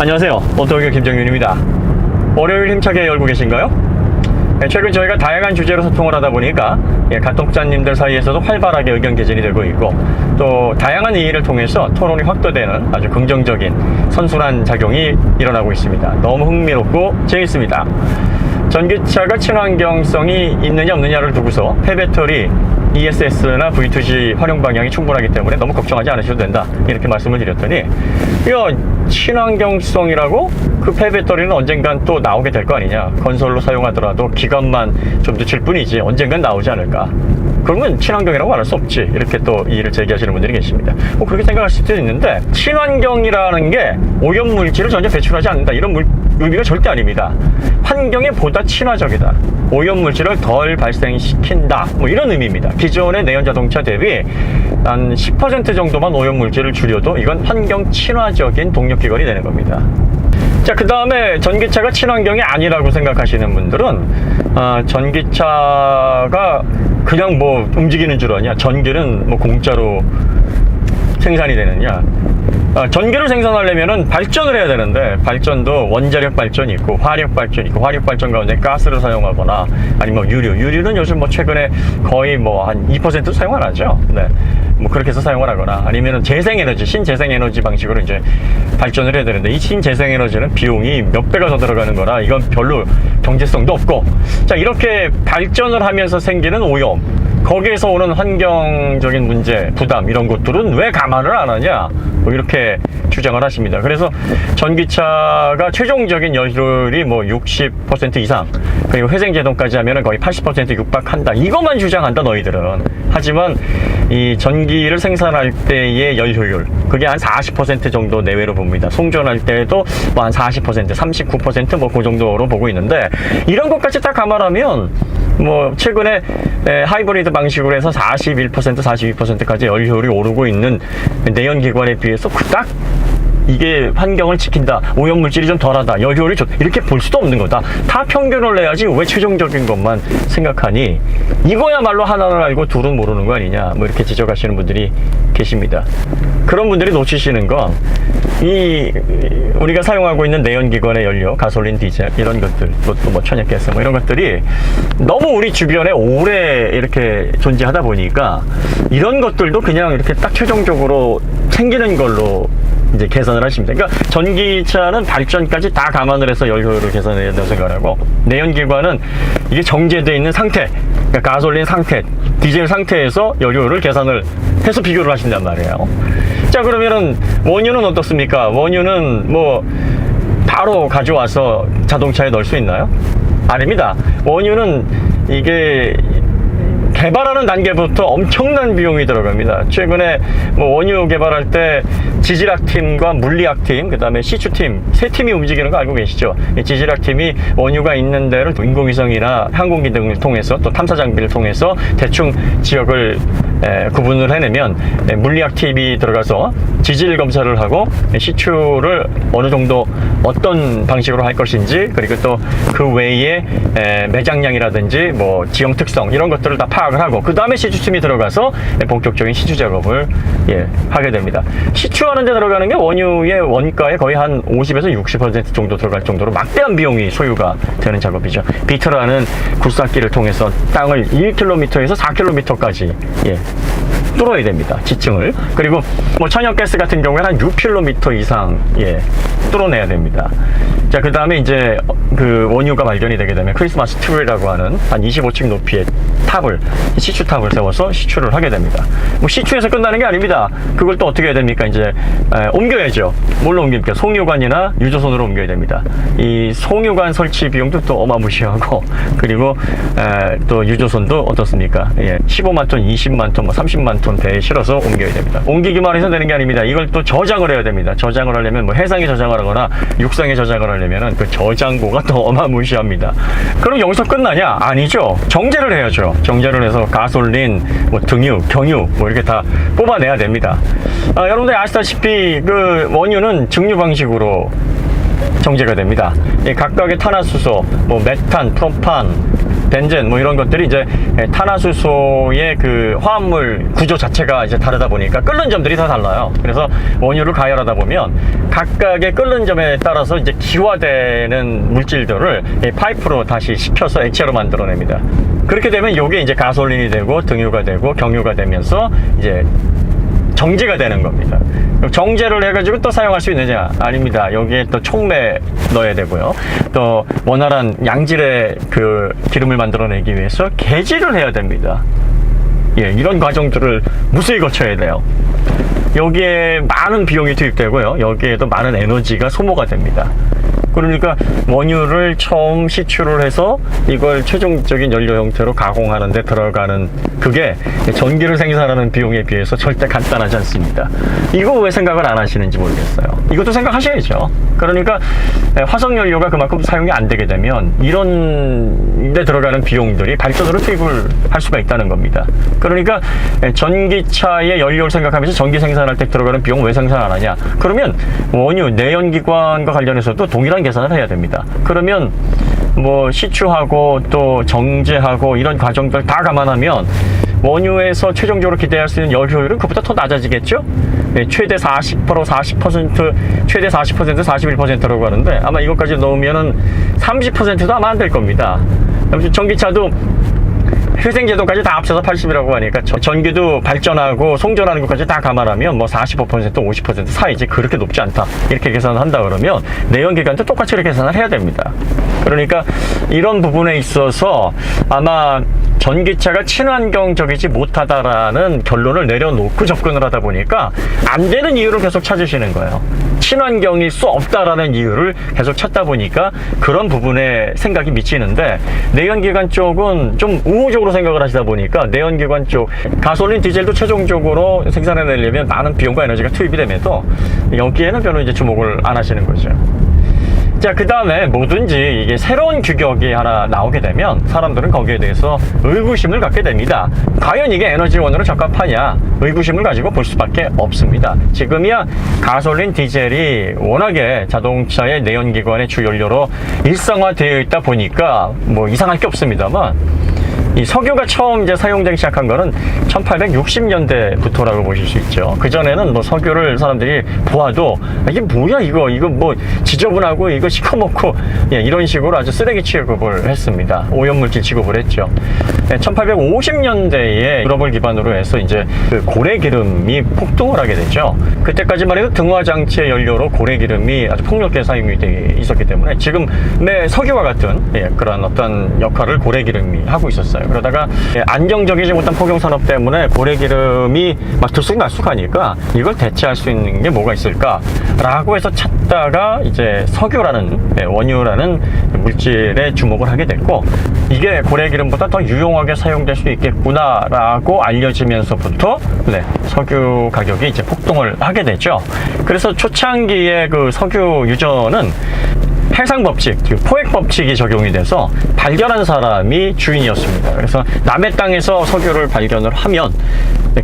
안녕하세요. 오토교 김정윤입니다. 월요일 힘차게 열고 계신가요? 최근 저희가 다양한 주제로 소통을 하다 보니까 간독자님들 사이에서도 활발하게 의견 개진이 되고 있고, 또 다양한 이의를 통해서 토론이 확대되는 아주 긍정적인 선순환 작용이 일어나고 있습니다. 너무 흥미롭고 재밌습니다. 전기차가 친환경성이 있느냐 없느냐를 두고서 폐배터리 ESS나 V2G 활용 방향이 충분하기 때문에 너무 걱정하지 않으셔도 된다, 이렇게 말씀을 드렸더니, 친환경성이라고? 그 폐배터리는 언젠간 또 나오게 될 거 아니냐, 건설로 사용하더라도 기간만 좀 늦출 뿐이지 언젠간 나오지 않을까, 그러면 친환경이라고 말할 수 없지, 이렇게 또 이의를 제기하시는 분들이 계십니다. 그렇게 생각할 수도 있는데, 친환경이라는 게 오염물질을 전혀 배출하지 않는다, 이런 의미가 절대 아닙니다. 환경에 보다 친화적이다, 오염물질을 덜 발생시킨다, 이런 의미입니다. 기존의 내연자동차 대비 한 10% 정도만 오염물질을 줄여도 이건 환경 친화적인 동력기관이 되는 겁니다. 자, 그 다음에 전기차가 친환경이 아니라고 생각하시는 분들은 전기차가 그냥 움직이는 줄 아냐, 전기는 공짜로 생산이 되느냐. 전기를 생산하려면은 발전을 해야 되는데, 발전도 원자력 발전이 있고 화력 발전이 있고, 화력 발전 가운데 가스를 사용하거나 아니면 유류는 요즘 최근에 거의 한 2% 사용 안 하죠. 네. 그렇게 해서 사용을 하거나, 아니면은 재생에너지, 신재생에너지 방식으로 이제 발전을 해야 되는데, 이 신재생에너지는 비용이 몇 배가 더 들어가는 거라 이건 별로 경제성도 없고, 자, 이렇게 발전을 하면서 생기는 오염, 거기에서 오는 환경적인 문제, 부담, 이런 것들은 왜 감안을 안 하냐, 이렇게 주장을 하십니다. 그래서 전기차가 최종적인 연료율이 60% 이상, 그리고 회생제동까지 하면 거의 80% 육박한다, 이것만 주장한다 너희들은. 하지만 이 전기를 생산할 때의 연료율, 그게 한 40% 정도 내외로 봅니다. 송전할 때도 한 40%, 39% 그 정도로 보고 있는데, 이런 것까지 다 감안하면 최근에 하이브리드 방식으로 해서 41%, 42%까지 연료율이 오르고 있는 내연기관에 비해서 그닥 이게 환경을 지킨다, 오염물질이 좀 덜하다, 연료율이 좋다, 이렇게 볼 수도 없는 거다. 다 평균을 내야지 왜 최종적인 것만 생각하니, 이거야말로 하나를 알고 둘은 모르는 거 아니냐, 이렇게 지적하시는 분들이 계십니다. 그런 분들이 놓치시는 건, 우리가 사용하고 있는 내연기관의 연료, 가솔린, 디젤, 이런 것들, 또 천연가스 이런 것들이 너무 우리 주변에 오래 이렇게 존재하다 보니까, 이런 것들도 그냥 이렇게 딱 최종적으로 생기는 걸로 이제 계산을 하십니다. 그러니까 전기차는 발전까지 다 감안을 해서 연료율을 계산해야 된다고 생각하고, 내연기관은 이게 정제되어 있는 상태, 그러니까 가솔린 상태, 디젤 상태에서 연료율을 계산을 해서 비교를 하신단 말이에요. 자, 그러면은 원유는 어떻습니까? 원유는 바로 가져와서 자동차에 넣을 수 있나요? 아닙니다. 원유는 이게 개발하는 단계부터 엄청난 비용이 들어갑니다. 최근에 원유 개발할 때 지질학팀과 물리학팀, 그 다음에 시추팀, 세 팀이 움직이는 거 알고 계시죠? 지질학팀이 원유가 있는 데를 인공위성이나 항공기 등을 통해서, 또 탐사 장비를 통해서 대충 지역을 구분을 해내면, 물리학팀이 들어가서 지질 검사를 하고 시추를 어느 정도 어떤 방식으로 할 것인지, 그리고 또 그 외에 매장량이라든지 지형 특성, 이런 것들을 다 파악을 하고, 그 다음에 시추팀이 들어가서 본격적인 시추 작업을 하게 됩니다. 시추하는 데 들어가는 게 원유의 원가의 거의 한 50에서 60% 정도 들어갈 정도로 막대한 비용이 소요가 되는 작업이죠. 비트라는 굴삭기를 통해서 땅을 1km에서 4km까지 뚫어야 됩니다, 지층을. 그리고 천연가스 같은 경우에는 한 6km 이상 뚫어내야 됩니다. 자, 그 다음에 이제 그 원유가 발견이 되게 되면 크리스마스 트리라고 하는 한 25층 높이의 탑을, 시추탑을 세워서 시추를 하게 됩니다. 시추에서 끝나는 게 아닙니다. 그걸 또 어떻게 해야 됩니까? 이제 옮겨야죠. 뭘로 옮깁니까? 송유관이나 유조선으로 옮겨야 됩니다. 이 송유관 설치 비용도 또 어마무시하고, 그리고 또 유조선도 어떻습니까? 15만 톤, 20만 톤, 30만 톤 배에 실어서 옮겨야 됩니다. 옮기기만 해서 되는 게 아닙니다. 이걸 또 저장을 해야 됩니다. 저장을 하려면 해상에 저장을 하거나 육상에 저장을 하려면 그 저장고가 또 어마무시합니다. 그럼 여기서 끝나냐? 아니죠. 정제를 해야죠. 정제를 해서 가솔린, 등유, 경유 이렇게 다 뽑아내야 됩니다. 여러분들 아시다시피 그 원유는 증류 방식으로 정제가 됩니다. 각각의 탄화수소, 메탄, 프로판, 벤젠 뭐 이런 것들이 이제 탄화수소의 그 화합물 구조 자체가 이제 다르다 보니까 끓는 점들이 다 달라요. 그래서 원유를 가열하다 보면 각각의 끓는 점에 따라서 이제 기화되는 물질들을 파이프로 다시 식혀서 액체로 만들어냅니다. 그렇게 되면 이게 이제 가솔린이 되고 등유가 되고 경유가 되면서 이제 정제가 되는 겁니다. 정제를 해가지고 또 사용할 수 있느냐? 아닙니다. 여기에 또 촉매 넣어야 되고요. 또 원활한 양질의 그 기름을 만들어내기 위해서 개질을 해야 됩니다. 예, 이런 과정들을 무수히 거쳐야 돼요. 여기에 많은 비용이 투입되고요. 여기에도 많은 에너지가 소모가 됩니다. 그러니까 원유를 처음 시추를 해서 이걸 최종적인 연료 형태로 가공하는 데 들어가는 그게 전기를 생산하는 비용에 비해서 절대 간단하지 않습니다. 이거 왜 생각을 안 하시는지 모르겠어요. 이것도 생각하셔야죠. 그러니까 화석연료가 그만큼 사용이 안 되게 되면 이런 데 들어가는 비용들이 발전으로 투입을 할 수가 있다는 겁니다. 그러니까 전기차의 연료를 생각하면서 전기 생산할 때 들어가는 비용 왜 생산 안 하냐? 그러면 원유, 내연기관과 관련해서도 동일한 계산을 해야 됩니다. 그러면 뭐 시추하고 또 정제하고 이런 과정들 다 감안하면 원유에서 최종적으로 기대할 수 있는 열 효율은 그보다 더 낮아지겠죠? 네, 최대 40%, 최대 40%, 41%라고 하는데 아마 이것까지 넣으면은 30%도 아마 안 될 겁니다. 전기차도 회생제도까지 다 합쳐서 80이라고 하니까 전기도 발전하고 송전하는 것까지 다 감안하면 뭐 45%, 50% 사이지 그렇게 높지 않다. 이렇게 계산을 한다 그러면 내연기관도 똑같이 이렇게 계산을 해야 됩니다. 그러니까 이런 부분에 있어서 아마 전기차가 친환경적이지 못하다라는 결론을 내려놓고 접근을 하다 보니까 안 되는 이유를 계속 찾으시는 거예요. 친환경일 수 없다라는 이유를 계속 찾다 보니까 그런 부분에 생각이 미치는데 내연기관 쪽은 좀 우호적으로 생각을 하시다 보니까 내연기관 쪽 가솔린, 디젤도 최종적으로 생산해내려면 많은 비용과 에너지가 투입이 되면서 여기에는 별로 이제 주목을 안 하시는 거죠. 자, 그 다음에 뭐든지 이게 새로운 규격이 하나 나오게 되면 사람들은 거기에 대해서 의구심을 갖게 됩니다. 과연 이게 에너지원으로 적합하냐? 의구심을 가지고 볼 수밖에 없습니다. 지금이야 가솔린, 디젤이 워낙에 자동차의 내연기관의 주 연료로 일상화되어 있다 보니까 뭐 이상할 게 없습니다만 이 석유가 처음 이제 사용되기 시작한 거는 1860년대부터라고 보실 수 있죠. 그전에는 뭐 석유를 사람들이 보아도 이게 뭐야 이거 뭐 지저분하고 이거 시커멓고 예, 이런 식으로 아주 쓰레기 취급을 했습니다. 오염물질 취급을 했죠. 1850년대에 유럽을 기반으로 해서 이제 그 고래기름이 폭등을 하게 됐죠. 그때까지만 해도 등화장치의 연료로 고래기름이 아주 폭넓게 사용이 돼 있었기 때문에 지금의 석유와 같은 예, 그런 어떤 역할을 고래기름이 하고 있었어요. 그러다가 안정적이지 못한 포경산업 때문에 고래기름이 막 들쑥날쑥하니까 이걸 대체할 수 있는 게 뭐가 있을까라고 해서 찾다가 이제 석유라는 원유라는 물질에 주목을 하게 됐고 이게 고래기름보다 더 유용하게 사용될 수 있겠구나라고 알려지면서부터 석유 가격이 이제 폭등을 하게 되죠. 그래서 초창기에 그 석유 유전은 해상법칙, 포획법칙이 적용이 돼서 발견한 사람이 주인이었습니다. 그래서 남의 땅에서 석유를 발견을 하면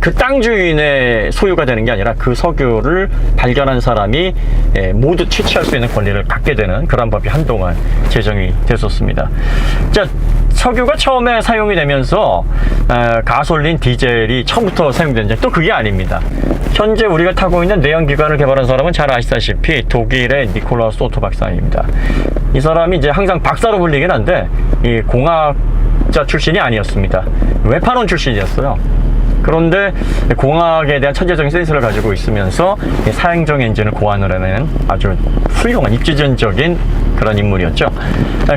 그 땅 주인의 소유가 되는 게 아니라 그 석유를 발견한 사람이 모두 채취할 수 있는 권리를 갖게 되는 그런 법이 한동안 제정이 됐었습니다. 자, 석유가 처음에 사용이 되면서 가솔린, 디젤이 처음부터 사용됐는데 또 그게 아닙니다. 현재 우리가 타고 있는 내연기관을 개발한 사람은 잘 아시다시피 독일의 니콜라우스 오토 박사입니다. 이 사람이 이제 항상 박사로 불리긴 한데 이 공학자 출신이 아니었습니다. 외판원 출신이었어요. 그런데 공학에 대한 천재적인 센스를 가지고 있으면서 사행정 엔진을 고안을 해내는 아주 훌륭한 입지전적인 그런 인물이었죠.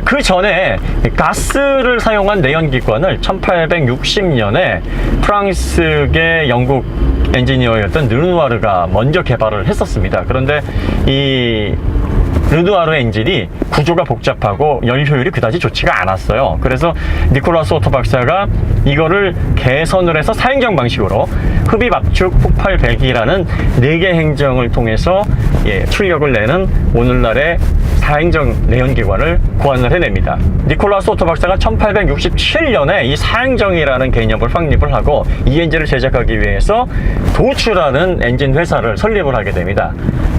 그 전에 가스를 사용한 내연기관을 1860년에 프랑스계 영국 엔지니어였던 르누아르가 먼저 개발을 했었습니다. 그런데 이 르누아르 엔진이 구조가 복잡하고 열 효율이 그다지 좋지가 않았어요. 그래서 니콜라스 오토 박사가 이거를 개선을 해서 사행정 방식으로 흡입, 압축, 폭발, 배기라는 4개 행정을 통해서 출력을 내는 오늘날의 사행정 내연기관을 고안을 해냅니다. 니콜라스 오토 박사가 1867년에 이 사행정이라는 개념을 확립을 하고 이 엔진을 제작하기 위해서 도추라는 엔진 회사를 설립을 하게 됩니다.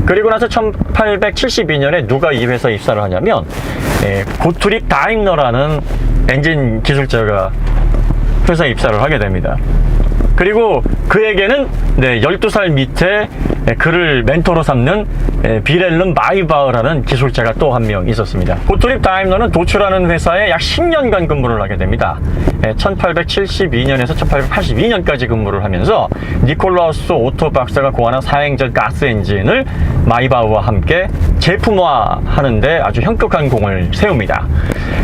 그리고 나서 1872년에 누가 이 회사에 입사를 하냐면 고트립 다임러라는 엔진 기술자가 회사에 입사를 하게 됩니다. 그리고 그에게는 12살 밑에 그를 멘토로 삼는 비렐름 마이바흐라는 기술자가 또 한 명 있었습니다. 고트립 다임러는 도츠라는 회사에 약 10년간 근무를 하게 됩니다. 1872년에서 1882년까지 근무를 하면서 니콜라우스 오토 박사가 고안한 사행전 가스 엔진을 마이바흐와 함께 제품화하는 데 아주 현격한 공을 세웁니다.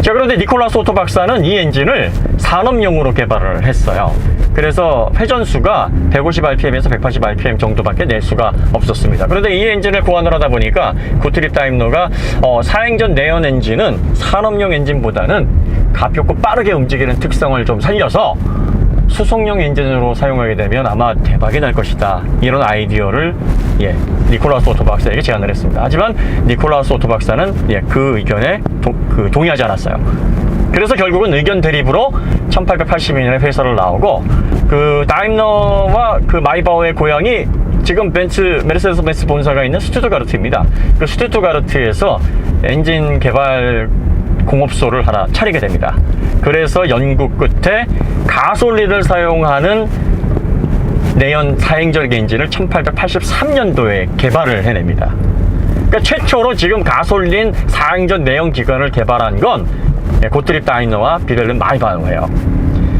자, 그런데 니콜라우스 오토 박사는 이 엔진을 산업용으로 개발을 했어요. 그래서 회전수가 150rpm에서 180rpm 정도밖에 낼 수가 없었습니다. 그런데 이 엔진을 고안을 하다 보니까 고트립 다임러가 사행전 내연 엔진은 산업용 엔진보다는 가볍고 빠르게 움직이는 특성을 좀 살려서 수송용 엔진으로 사용하게 되면 아마 대박이 날 것이다, 이런 아이디어를 니콜라우스 오토 박사에게 제안을 했습니다. 하지만 니콜라우스 오토 박사는 그 의견에 동의하지 않았어요. 그래서 결국은 의견 대립으로 1882년에 회사를 나오고, 그 다임러와 그 마이바흐의 고향이 지금 메르세데스 벤츠 본사가 있는 슈투트가르트입니다. 그 슈투트가르트에서 엔진 개발 공업소를 하나 차리게 됩니다. 그래서 연구 끝에 가솔린을 사용하는 내연 사행전 엔진을 1883년도에 개발을 해냅니다. 그러니까 최초로 지금 가솔린 사행전 내연 기관을 개발한 건 고트립 다임러와 비렐름 마이바흐예요.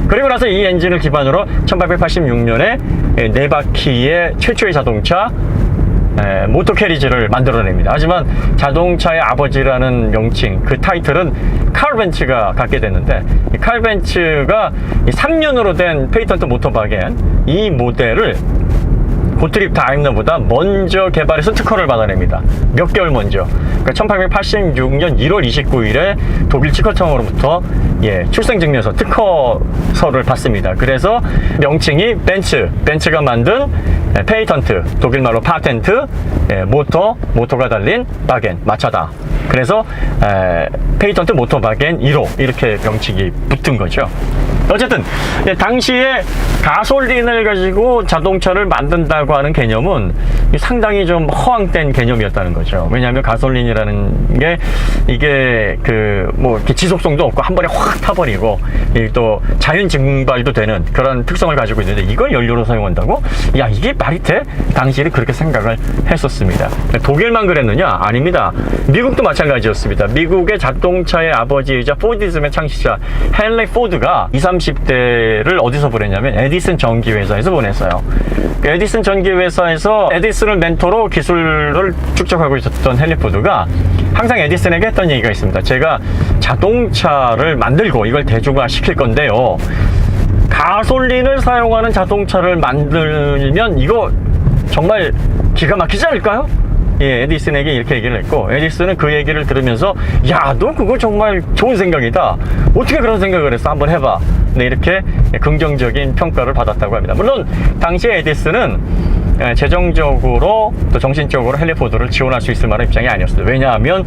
그리고 나서 이 엔진을 기반으로 1886년에 4바퀴의 최초의 자동차 모터 캐리지를 만들어냅니다. 하지만 자동차의 아버지라는 명칭, 그 타이틀은 칼 벤츠가 갖게 됐는데, 이 칼 벤츠가 3년으로 된 페이턴트 모터바겐 이 모델을 고트립 다임러보다 먼저 개발해서 특허를 받아냅니다. 몇 개월 먼저. 그러니까 1886년 1월 29일에 독일 치커청으로부터 출생증명서, 특허서를 받습니다. 그래서 명칭이 벤츠가 만든 페이턴트, 독일말로 파텐트, 모터가 달린 바겐, 마차다. 그래서 페이턴트 모터바겐 1호, 이렇게 명칭이 붙은 거죠. 어쨌든 당시에 가솔린을 가지고 자동차를 만든다고 하는 개념은 상당히 좀 허황된 개념이었다는 거죠. 왜냐하면 가솔린이라는 게 이게 이렇게 지속성도 없고 한 번에 확 타버리고 또 자연 증발도 되는 그런 특성을 가지고 있는데, 이걸 연료로 사용한다고? 야, 이게 말이 돼? 당시에는 그렇게 생각을 했었습니다. 독일만 그랬느냐? 아닙니다. 미국도 마찬가지였습니다. 미국의 자동차의 아버지이자 포디즘의 창시자 헨리 포드가 20, 30대를 어디서 보냈냐면 에디슨 전기회사에서 보냈어요. 그 에디슨 전기회사에서 에디슨을 멘토로 기술을 축적하고 있었던 헨리 포드가 항상 에디슨에게 했던 얘기가 있습니다. 제가 자동차를 만들고 이걸 대중화 시킬 건데요, 가솔린을 사용하는 자동차를 만들면 이거 정말 기가 막히지 않을까요? 에디슨에게 이렇게 얘기를 했고, 에디슨은 그 얘기를 들으면서 야, 너 그거 정말 좋은 생각이다, 어떻게 그런 생각을 했어, 한번 해봐, 이렇게 긍정적인 평가를 받았다고 합니다. 물론 당시에 에디슨은 재정적으로 또 정신적으로 헨리 포드를 지원할 수 있을 만한 입장이 아니었어요. 왜냐하면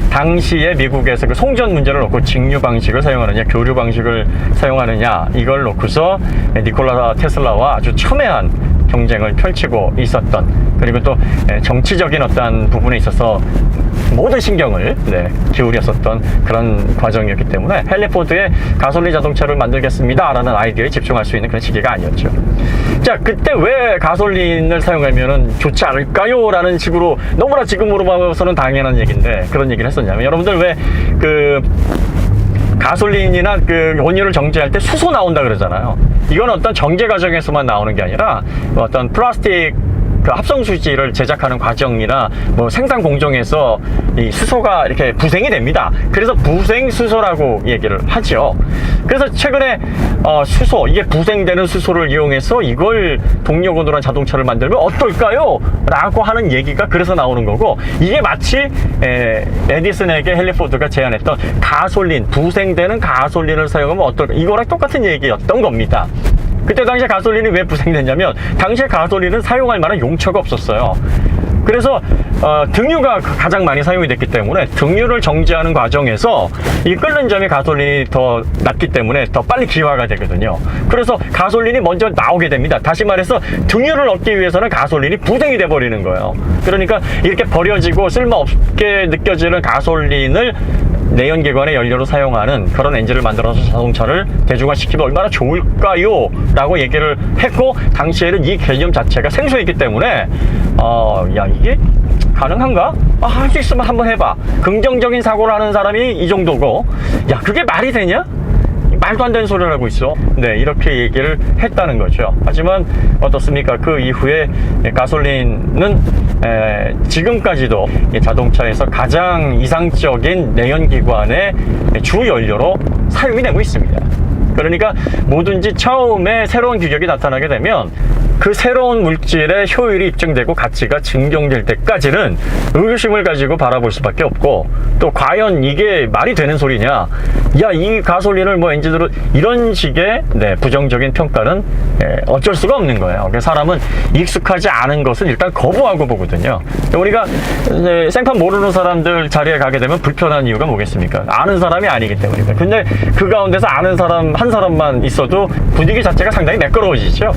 당시에 미국에서 그 송전 문제를 놓고 직류 방식을 사용하느냐 교류 방식을 사용하느냐, 이걸 놓고서 니콜라 테슬라와 아주 첨예한 경쟁을 펼치고 있었던, 그리고 또 정치적인 어떤 부분에 있어서 모든 신경을 기울였었던 그런 과정이었기 때문에 헨리 포드의 가솔린 자동차를 만들겠습니다 라는 아이디어에 집중할 수 있는 그런 시기가 아니었죠. 자, 그때 왜 가솔린을 사용하면 좋지 않을까요? 라는 식으로 너무나 지금으로 봐서는 당연한 얘기인데 그런 얘기를 했었냐면, 여러분들 왜 가솔린이나 원유를 정제할 때 수소 나온다 그러잖아요. 이건 어떤 정제 과정에서만 나오는 게 아니라 어떤 플라스틱 합성수지를 제작하는 과정이나 생산 공정에서 이 수소가 이렇게 부생이 됩니다. 그래서 부생수소라고 얘기를 하죠. 그래서 최근에 수소, 이게 부생되는 수소를 이용해서 이걸 동력원으로 한 자동차를 만들면 어떨까요? 라고 하는 얘기가 그래서 나오는 거고, 이게 마치 에디슨에게 헨리 포드가 제안했던 가솔린, 부생되는 가솔린을 사용하면 어떨까, 이거랑 똑같은 얘기였던 겁니다. 그때 당시에 가솔린이 왜 부생됐냐면, 당시에 가솔린은 사용할 만한 용처가 없었어요. 그래서 등유가 가장 많이 사용이 됐기 때문에 등유를 정제하는 과정에서 이 끓는 점이 가솔린이 더 낮기 때문에 더 빨리 기화가 되거든요. 그래서 가솔린이 먼저 나오게 됩니다. 다시 말해서 등유를 얻기 위해서는 가솔린이 부생이 돼 버리는 거예요. 그러니까 이렇게 버려지고 쓸모없게 느껴지는 가솔린을 내연기관의 연료로 사용하는 그런 엔진을 만들어서 자동차를 대중화시키면 얼마나 좋을까요? 라고 얘기를 했고, 당시에는 이 개념 자체가 생소했기 때문에 야, 이게 가능한가? 할 수 있으면 한번 해봐. 긍정적인 사고를 하는 사람이 이 정도고, 야, 그게 말이 되냐? 말도 안 되는 소리를 하고 있어. 네, 이렇게 얘기를 했다는 거죠. 하지만 어떻습니까? 그 이후에 가솔린은 지금까지도 자동차에서 가장 이상적인 내연기관의 주 연료로 사용이 되고 있습니다. 그러니까 뭐든지 처음에 새로운 규격이 나타나게 되면 그 새로운 물질의 효율이 입증되고 가치가 증명될 때까지는 의구심을 가지고 바라볼 수밖에 없고, 또 과연 이게 말이 되는 소리냐, 야, 이 가솔린을 뭐 엔진으로, 이런 식의 부정적인 평가는 어쩔 수가 없는 거예요. 그래서 사람은 익숙하지 않은 것은 일단 거부하고 보거든요. 우리가 생판 모르는 사람들 자리에 가게 되면 불편한 이유가 뭐겠습니까? 아는 사람이 아니기 때문입니다. 근데 그 가운데서 아는 사람 한 사람만 있어도 분위기 자체가 상당히 매끄러워지죠.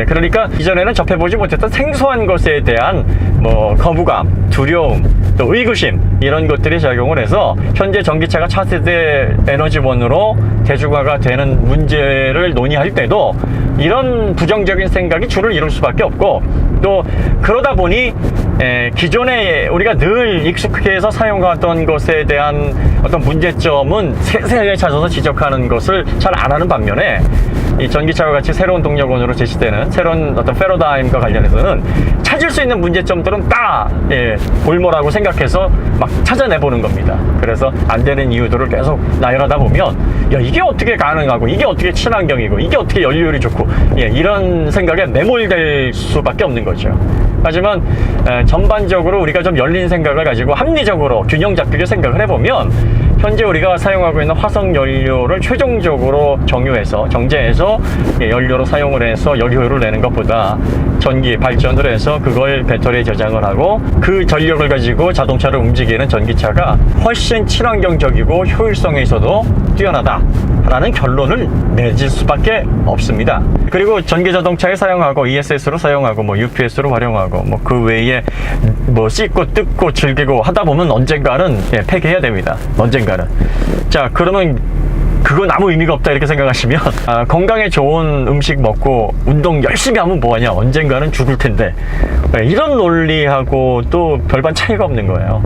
그러니까 이전에는 접해보지 못했던 생소한 것에 대한 뭐 거부감, 두려움, 또 의구심, 이런 것들이 작용을 해서 현재 전기차가 차세대 에너지원으로 대중화가 되는 문제를 논의할 때도 이런 부정적인 생각이 주를 이룰 수밖에 없고, 또 그러다 보니 기존에 우리가 늘 익숙해서 사용하던 것에 대한 어떤 문제점은 세세하게 찾아서 지적하는 것을 잘 안 하는 반면에, 이 전기차와 같이 새로운 동력원으로 제시되는 새로운 어떤 패러다임과 관련해서는 찾을 수 있는 문제점들은 다 볼모라고 생각해서 막 찾아내보는 겁니다. 그래서 안 되는 이유들을 계속 나열하다 보면, 야, 이게 어떻게 가능하고, 이게 어떻게 친환경이고, 이게 어떻게 연료율이 좋고, 이런 생각에 매몰될 수밖에 없는 거죠. 하지만 전반적으로 우리가 좀 열린 생각을 가지고 합리적으로 균형 잡히게 생각을 해보면, 현재 우리가 사용하고 있는 화석 연료를 최종적으로 정제해서 연료로 사용을 해서 연료율을 내는 것보다 전기 발전을 해서 그걸 배터리에 저장을 하고 그 전력을 가지고 자동차를 움직이는 전기차가 훨씬 친환경적이고 효율성에 있어도 뛰어나다라는 결론을 내질 수밖에 없습니다. 그리고 전기 자동차에 사용하고 ESS로 사용하고 뭐 UPS로 활용하고 뭐 그 외에 뭐 씻고 뜯고 즐기고 하다 보면 언젠가는 폐기해야 됩니다. 언젠가는. 자, 그러면 그건 아무 의미가 없다 이렇게 생각하시면, 건강에 좋은 음식 먹고 운동 열심히 하면 뭐하냐, 언젠가는 죽을 텐데, 이런 논리하고 또 별반 차이가 없는 거예요.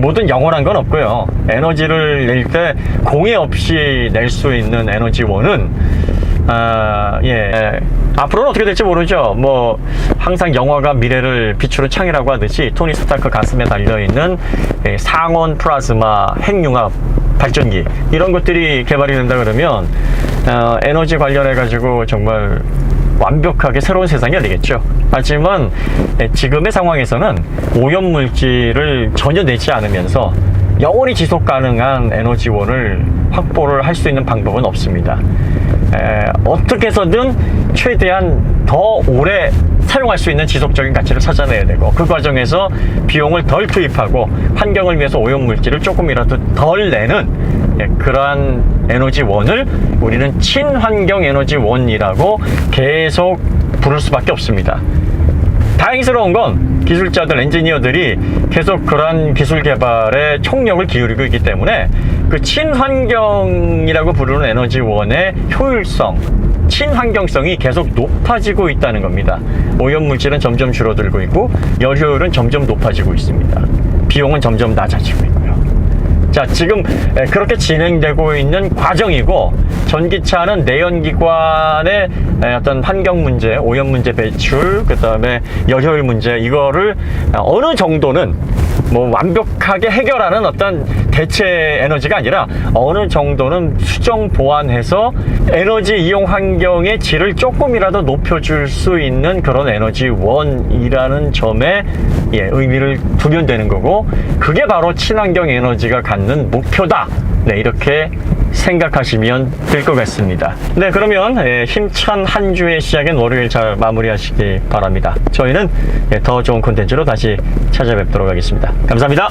모든 영원한 건 없고요. 에너지를 낼 때 공해 없이 낼 수 있는 에너지원은 앞으로는 어떻게 될지 모르죠. 뭐 항상 영화가 미래를 비추는 창이라고 하듯이 토니 스타크 가슴에 달려있는 상온 플라즈마 핵융합 발전기, 이런 것들이 개발이 된다 그러면 에너지 관련해 가지고 정말 완벽하게 새로운 세상이 열리겠죠. 하지만 지금의 상황에서는 오염물질을 전혀 내지 않으면서 영원히 지속 가능한 에너지원을 확보를 할 수 있는 방법은 없습니다. 어떻게 해서든 최대한 더 오래 사용할 수 있는 지속적인 가치를 찾아내야 되고, 그 과정에서 비용을 덜 투입하고 환경을 위해서 오염물질을 조금이라도 덜 내는 그러한 에너지원을 우리는 친환경 에너지원이라고 계속 부를 수밖에 없습니다. 다행스러운 건 기술자들, 엔지니어들이 계속 그러한 기술 개발에 총력을 기울이고 있기 때문에 그 친환경이라고 부르는 에너지원의 효율성, 친환경성이 계속 높아지고 있다는 겁니다. 오염물질은 점점 줄어들고 있고 연료율은 점점 높아지고 있습니다. 비용은 점점 낮아지고 있고요. 자, 지금 그렇게 진행되고 있는 과정이고, 전기차는 내연기관의 어떤 환경 문제, 오염 문제 배출, 그 다음에 연료율 문제, 이거를 어느 정도는 뭐 완벽하게 해결하는 어떤 대체 에너지가 아니라 어느 정도는 수정 보완해서 에너지 이용 환경의 질을 조금이라도 높여줄 수 있는 그런 에너지원이라는 점에 의미를 두면 되는 거고, 그게 바로 친환경 에너지가 갖는 목표다. 네, 이렇게 생각하시면 될 것 같습니다. 네, 그러면 힘찬 한 주의 시작인 월요일 잘 마무리하시기 바랍니다. 저희는 더 좋은 콘텐츠로 다시 찾아뵙도록 하겠습니다. 감사합니다.